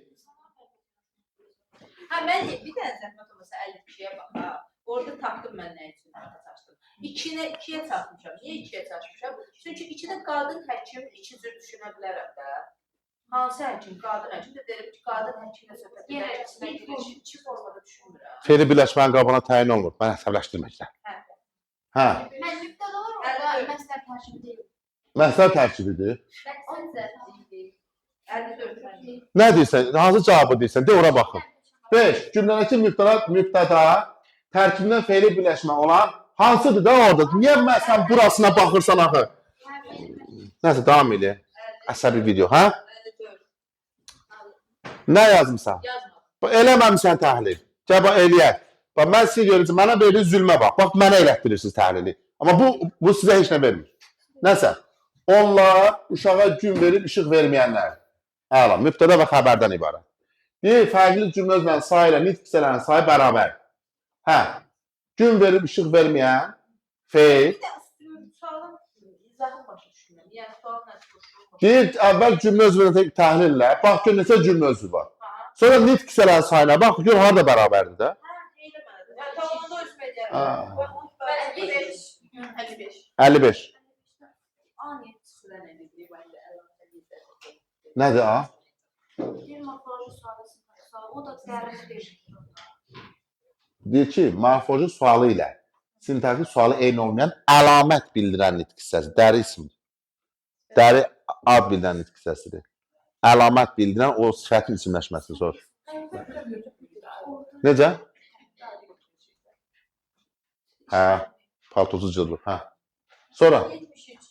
Hə, mən bir dənə zəhmət olmasa 52-yə bax, ha. Orada tapdım mən nə üçün açdım. 2-yə çatmışam. Niyə 2-yə çatmışam? Çünki 2-də qadın həkim 2 cür düşünə bilərəm də. Hansı həkim? Qadın həkim də derim ki, qadın həkimlə söhbət edir. 2 formada düşünmürəm. Feri birləşmənin qabına təyin olunur. Mən əsəbləşdirməklə. Hə. Ben nükte de olur orada mesler tercihi değil. Məsələ tərkibidir. O yüzden. 54. Nə deyirsən? Hansı cavabı deyirsən? De ora baxın. 5. Cümlədəki mübtəda tərkibindən feili birləşmə olan hansıdır da orada? Niyə sən burasına baxırsan axı? Nəsə, davam edək. Əsəbi video, hə? Nə yazmısan? Yazmadım. Eləməmişsən təhlil. Gəl bax, eləyək. Bax, mən sizə görəcəm, mənə verdiyi zülmə bax. Bax, mənə elətdirirsiniz təhlili. Amma bu sizə heç nə vermir. Nəsə? Onlar uşağa gün verir, işıq verməyənlər. Əla, mübtəda və xəbərdən ibarət. Deyir, fərqli cümlə özlə sayı ilə nitq hissələrin sayı bərabər. Hə, gün verib, işıq verməyən feil. Bir də sualın izahını başa düşmürəm. Yəni, sualın nəticəsini. Deyir, əvvəl cümlə özünə təhlillə, bax, gör neçə cümlə özü var. Sonra nitq hissələrin sayına, bax, gör, harada bərabərdir də. Hə, eyləməlidir. Yəni, tamamında ölçmə edərəm. 55. 55. Ani çıxılan əməkliyi var. Nədir, a? Bir morfoloji sualı. O da dərin bir. Deyir ki, morfoloji sualı ilə sintaktik sualı eyni olmayan əlamət bildirən nitq hissəsi. Dəri ismidir. Dəri ad bildirən nitq hissəsidir. Əlamət bildirən o sifətin isimləşməsini sorur. Necə? Hə, paltosu cıldır. Hə. Sonra? 73.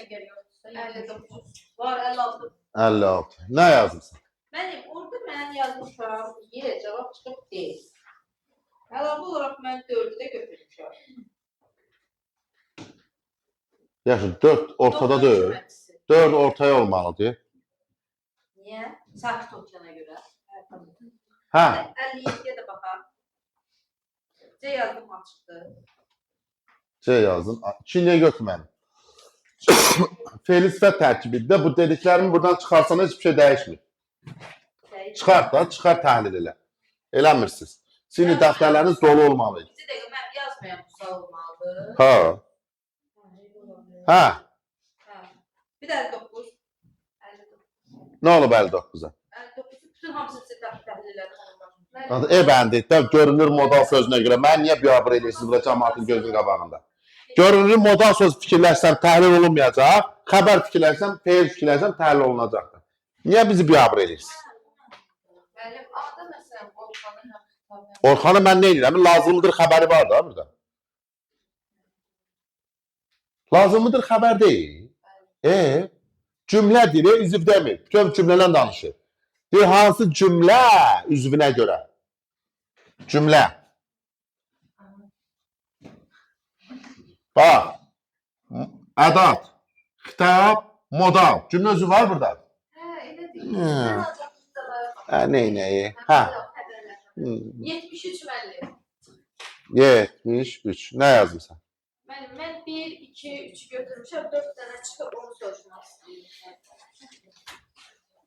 Əgər yoxdursa, 59. Var, 56. 56. Nə yazmışsın? Mənim, orada mən yazmışam, cavab çıxıb deyil. Əlavə olaraq mən 4-ü də götürmüşəm. Yaxşı, 4 ortada deyil. 4 ortaya olmalıdır. Niyə? Sakit olacağına görə. Hə. 57-yə də baxaq. C yazdım, açıqdır. C yazdın. 2 niyə götürmədim? Fe'li sifət tərkibində bu dediklərimi buradan çıxarsan heç bir şey dəyişmir. Çıxart da, çıxar təhlil elə. Eləmirsiniz. Sizin dəftərləriniz dolu olmalı. 2 dəqiqə mən yazmayan bu sual olmalıdır. Ha. Hə. Bir də 9. Nə olub 59-a? 59 bütün hamısını siz təhlil elədim. Bəndi, görünür modal sözünə görə. Mən niyə biabır edirsiniz burada cəmaatın gözünün qabağında? Görünür modal söz fikirləşsəm təhlil olunmayacaq, xəbər fikirləşsəm, feil fikirləşsəm təhlil olunacaqdır. Niyə bizi biabır edirsiniz? Müəllim, adı məsələn Orxanın Orxanı mən nə edirəm? Lazımdır xəbəri var da burada. Lazımdır xəbər deyil. Cümlə deyir, üzv demir. Bütün cümlədən danışır. Deyir, hansı cümlə üzvünə görə? Cümlə. Bax, ədat, xitab, modal. Cümlə üzvü var burada. elə deyil. Nəyi? Hə. 73 müəllim. 73. Nə yazmısan? Müəllim, mən 1, 2, 3 götürmüşəm, 4 dənə çıxıb onu soruşmaq istəyirəm.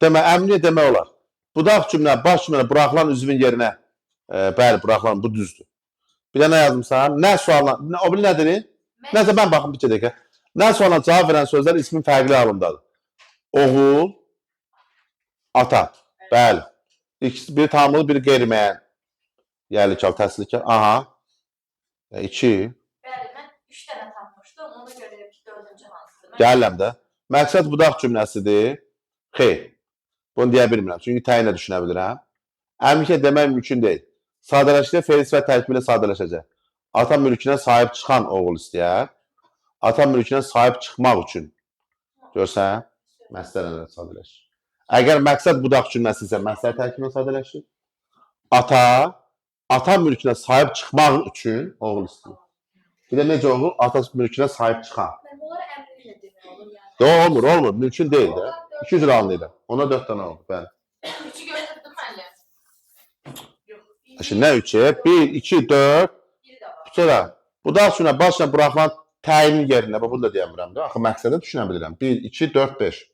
Demə, əmniyə demək olar. Budaq cümlə, baş cümlə buraxılan üzvün yerinə, bəli, buraxılan, bu düzdür. Bir də nə yazmısan? Nə sualına, o bil nədir? Nəsə mən baxım bir dəqiqə. Nə sualına cavab verən sözlər ismin fərqli halındadır. Oğul, ata. Bəli. İkisi biri tamamlı, biri qeyri-müəyyən. Yerlikal, təhsilikal. Aha. 2. Bəli, mən 3 dənə tapmışdım, ona görə ki, 4-cü hansıdır. Gəlirəm də. Məqsəd budaq cümləsidir. Xeyr. Bunu deyə bilmirəm. Çünki təyinlə düşünə bilirəm. Əmlikə demək mümkün deyil. Sadələşikdə feil sifət tərkibi ilə sadələşəcək. Ata mülkünə sahib çıxan oğul istəyər. Ata mülkünə sahib çıxmaq üçün. Görsən? Məsələlə sadələşir. Əgər məqsəd budaq cümləsi isə məsələ tərkibinə sadələşir. Ata mülkünə sahib çıxmaq üçün oğul istəyir. Bir də necə oğul? Ata mülkünə sahib çıxan. Mən bunları əmrliklə demək olur yəni. Olmur. Mümkün deyil də. 2 cür anlayırım. Ona 4 dənə oldu. Bəli. 3'ü götürdüm müəllim. Şimdi nə 3'e? 1, 2, 4. Biri də var. Sonra budaq cümlə başla buraxılan təyinin yerinə. Bunu da deyəmirəm də. Axı məqsədə düşünə bilirəm. 1, 2, 4, 5.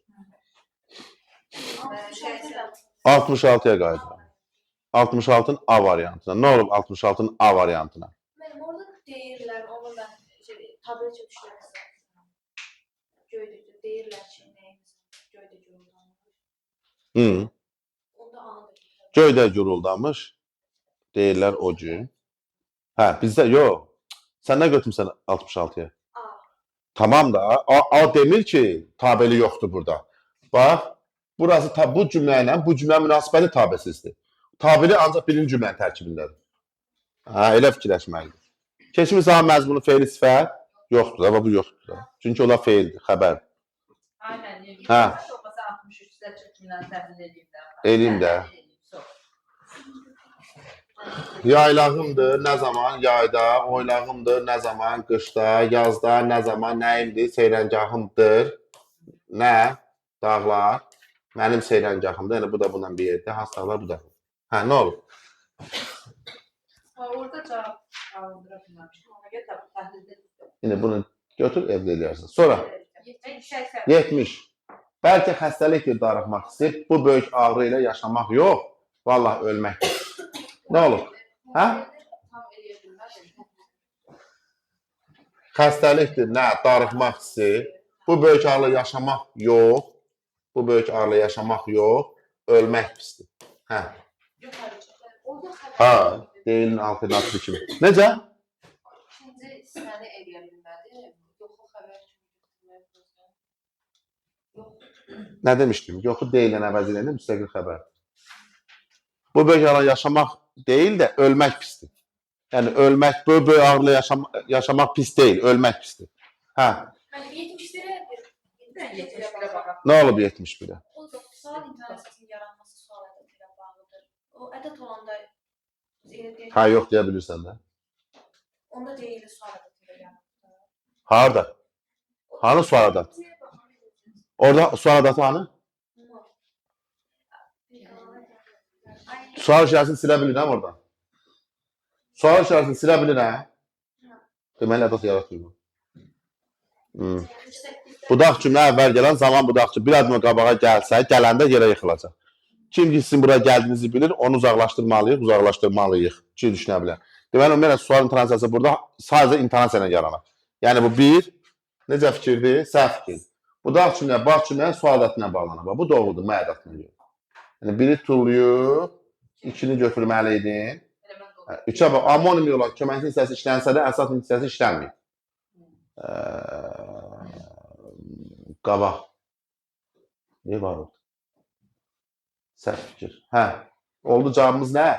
66'ya qayıdıram. 66'ın A variantına. Nə olub 66'ın A variantına? Mənim orada deyirlər, onu mən tabeləcə düşünürəm. Göydür, deyirlər ki, nəyimiz göydə güruldanmış. Onda anladım. Göydə güruldamış. Deyirlər o gün. Hə, bizdə yox. Sən nə götürmüsən 66'ya? A. Tamam da. A demir ki, tabeli yoxdur burada. Bax, burası bu cümlə ilə bu cümlə münasibəti tabesizdir. Tabeli ancaq birinci cümlənin tərkibindədir. Hə, elə fikirləşməlidir. Keçmiş zaman məzmunu feil sifət yoxdur da, bu yoxdur da. Çünki onlar feildir, xəbər. Aynen. Hə. Olmasa 63'də cümləni təhlil edeyim də. Eləyim də. Yaylağımdır, nə zaman? Yayda, oylağımdır, nə zaman? Qışda, yazda, nə zaman? Nəyimdir? Seyrəngahımdır. Nə? Dağlar. Mənim seyrəngahımdır. Yəni, bu da bundan bir yerdir. Hansı dağlar? Bu da. Hə, nə olur? Orada cavab alındıra bilməmişdim. Ona görə də təhlildə Yəni, bunu götür, evdə eləyərsən. Sonra, 70. 70. Bəlkə xəstəlikdir darıxmaq istəyir. Bu böyük ağrı ilə yaşamaq yox. Vallahi ölmək. Nə olur? Hə? Tam eləyə bilmədim. Xəstəlikdir, nə? Darıxmaq istəyir. Bu böyük ağrı yaşamaq yox. Bu böyük ağrı yaşamaq yox. Ölmək pisdir. Hə. Yuxarı çıxır. Orada xəbər. Ha, deyilin alternatifi kimi. Necə? İkinci hissəni eləyə bilmədim. Yoxu xəbər kimi götürmək. Yox. Nə demişdim? Yoxu deyilən əvəz edəndə müstəqil xəbər. Bu böyük ağrı yaşamaq deyil də ölmək pisdir. Yəni ölmək, bu böyük ağrı yaşamaq pis deyil, ölmək pisdir. Hə. Mən 71-ə Nə olub 71-ə? o sual intonasiyasının yaranması sual ədəti ilə bağlıdır. O ədət olanda Hə, yox deyə bilirsən də. onda deyilir sual ədəti ilə yaranır. Harda? Hanı sual adatı? Orada sual adatı hanı? Sual işarəsini silə bilirəm oradan. Sual işarəsini silə bilirəm. Deməli adat yaratır bu. Budaq cümlə əvvəl gələn zaman budaqçı bir adım qabağa gəlsə, gələndə yerə yıxılacaq. Kim ki sizin bura gəldiyinizi bilir, onu uzaqlaşdırmalıyıq. Ki düşünə bilər. Deməli, ümumiyyətlə sual intonasiyası burada sadəcə intonasiya ilə yaranır. Yəni bu bir, necə fikirdir? Səhv fikirdir. Budaq cümlə, baş cümlənin sual ədatına bağlanır. Bu doğrudur, mən ədatına görə. Yəni, biri tulluyub, ikini götürməli idin. Elə mən də onu. Üçə bax, amonim yola köməkli hissəsi işlənsə də, əsas hissəsi işlənmir. Qabaq. Ne var orada? Səhv fikir. Hə, oldu cavabımız nə?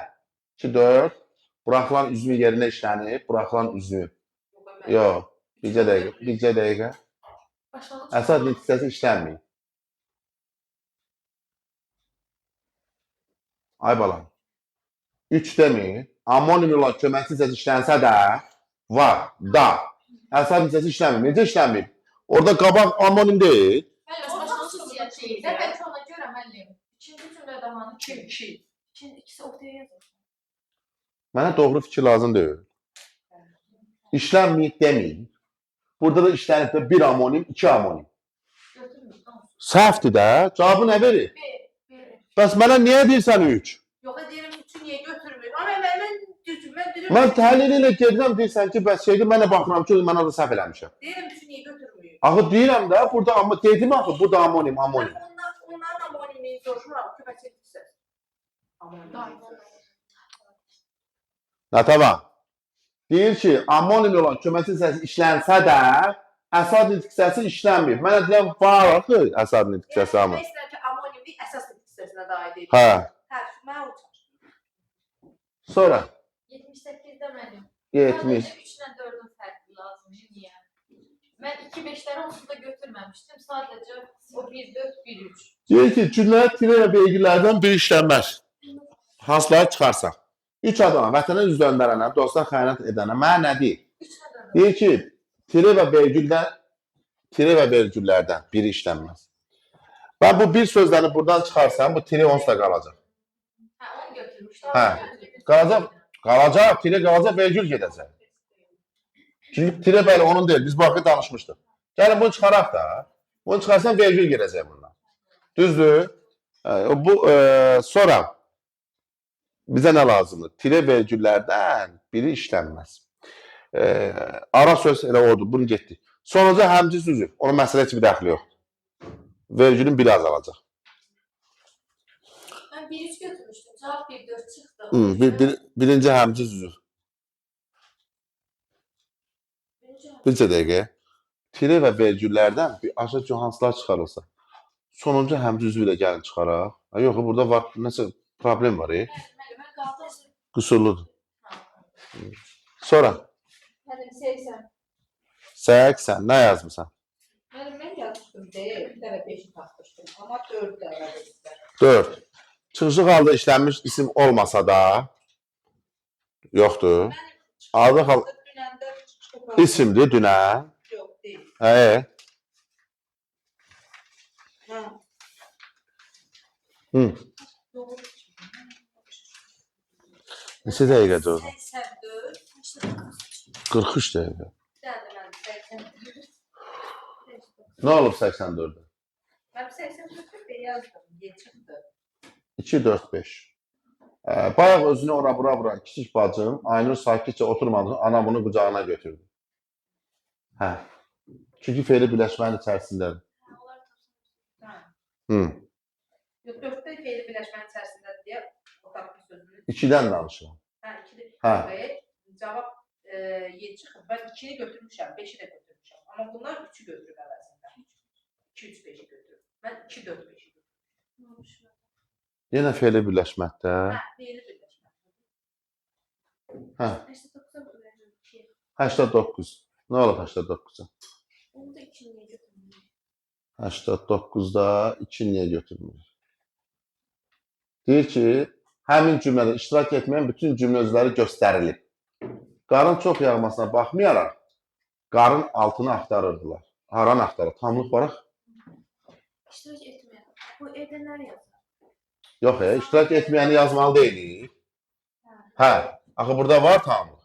2, 4. Buraxılan üzvü yerinə işlənib, buraxılan üzvü. Yox, bircə dəqiqə. Başlanğıc Əsas hissəsi işlənmir. Ay balam. 3 demir. Amonim olan köməkli hissəsi işlənsə də var, da. Əsas hissəsi işlənmir. Necə işlənmir? Orada qabaq amonim deyil. Bəli, Orada başlanğıc xüsusiyyət xüsusiyyət deyil. deyil. Bəlkə ona görə müəllim. İkinci cümlədə hanı? 2. İkisi ortaya yazılır. Mənə doğru fikir lazım deyil. İşlənmir demir. Burada da işlənib də 1 amonim, 2 amonim. Götürmür. Tamam. Səhvdir də. Cavabı nə verir? Bir. Bəs mənə niyə deyirsən 3? Yox, deyirəm 3-ü niyə götürmür? Amma mən düzdür, mən deyirəm. Mən təhlil ilə gedirəm, deyirsən ki, bəs şeydir, mən də baxıram ki, mən orada səhv eləmişəm. Deyirəm 3-ü niyə götürmür? Axı deyirəm də, burada amma dedim axı, bu da amonim, amonim. Onların amonimini soruşmuram, köməkçi hissəsi. Amonim. Natava. Deyir ki, amonim olan köməkçi hissəsi işlənsə də, əsas nitq hissəsi işlənmir. Mənə deyirəm, var axı əsas nitq hissəsi amma. Mən istəyirəm ki, amonimlik əsas nitq hissəsinə də aid edir. Hə. Hə, mən o çaşdım. Sonra 78-də müəllim. 70. 3 ilə 4-ün fərqi lazımdır. Niyə? Mən 2-5-ləri onsuz da götürməmişdim. Sadəcə o 1-4, 1-3. Deyir ki, cümlə tirə və vergilərdən biri işlənməz. Hansıları çıxarsaq. 3 adama, vətənə üz döndərənə, dostlar xəyanət edənə, mənə nə deyir? 3 ilə 4. Deyir ki, tirə və vergüllərdən biri işlənməz. Ben bu bir sözləri buradan çıxarsam, bu tiri onsuz da qalacaq. Hə, onu götürmüşdüm. Hə, qalacaq, tiri qalacaq, vergül gedəcək. Çünki tiri bəli onun deyil, biz baxı danışmışdıq. Gəlin bunu çıxaraq da, bunu çıxarsan vergül gedəcək bundan. Düzdür? Sonra bizə nə lazımdır? Tire vergüllərdən biri işlənməz. Ara söz elə odur, bunu getdik. Sonuncu həmciz üzv, onun məsələ heç bir dəxli yoxdur. Vergülün biri azalacaq. Mən 1-3 götürmüşdüm. Cavab 1-4 çıxdı. Birinci həmciz üzv. Bircə dəqiqə. Tire və vergüllərdən aşağı hansılar çıxarılsa. Sonuncu həmciz üzvü ilə gəlin çıxaraq. Yox, burada var, nəsə problem var. Mən qaldım. Qüsurludur. Sonra. Mənim 80. 80, nə yazmısan? Mən yazmışdım deyil, bir dənə 5-i tapmışdım. Amma 4 də əvvəl. 4. Çıxışıq halda işlənmiş isim olmasa da yoxdur. Adı hal isimdir dünə. Yox, deyil. Hə. Hı. Neçə dəqiqədir o? 84. 43 dəqiqə. Bir dənə də mən 84. Nə olub 84-də? Mən 84-də yazdım, 7 çıxdı. 2, 4, 5. Bayaq özünü ora bura vuran kiçik bacım Aynur sakitcə oturmadı, ana bunu qucağına götürdü. Hə. Çünki fe'li birləşmənin içərisindədir. Hı. Yox, 4-də fe'li birləşmənin içərisindədir deyə o tapmış sözünü. 2-dən danışıram. Hə, 2-də. Hə. Cavab 7 çıxıb. Ben 2'ni götürmüşəm, 5'i de götürmüşəm. Amma bunlar 3'ü götürüb əvəzində. 2, 3, 5'i götürüb. Mən 2, 4, 5'i götürüb. Yenə fe'li birləşməkdə. Hə, fe'li birləşmə. Hə. 89'a bölüyorum 2. 89. Nə olub 89-a? Onu da 2 niyə götürmürəm? 89-da 2 niyə götürmür? Deyir ki, həmin cümlədə iştirak etməyən bütün cümlə özləri göstərilib. Qarın çox yağmasına baxmayaraq, qarın altını axtarırdılar. Haranı axtarır? Tamlıq var axı. İştirak etməyən. Bu edənlər yazar. Yox, iştirak etməyəni yazmalı deyilik. Hə, axı burada var tamlıq.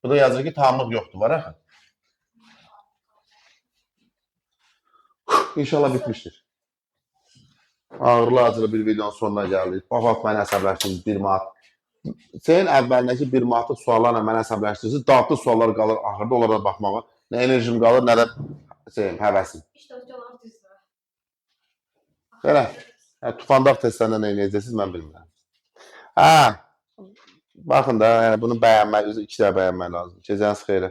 Burada yazır ki, tamlıq yoxdur, var axı. İnşallah bitmişdir. Ağırlı acılı bir videonun sonuna gəldik. Bax, məni əsəbləşdiniz 1 manat. Senin əvvəlindəki 1 manatlıq suallarla məni əsəbləşdirirsiniz. Dadlı suallar qalır axırda, onlara baxmağa. Nə enerjim qalır, nə də şeyim, həvəsim. İşte hocalar düzdür. Belə. Tufandaq testlərində nə edəcəksiniz mən bilmirəm. Hə. Baxın da, yəni bunu bəyənmək, iki də bəyənmək lazım. Gecəniz xeyir.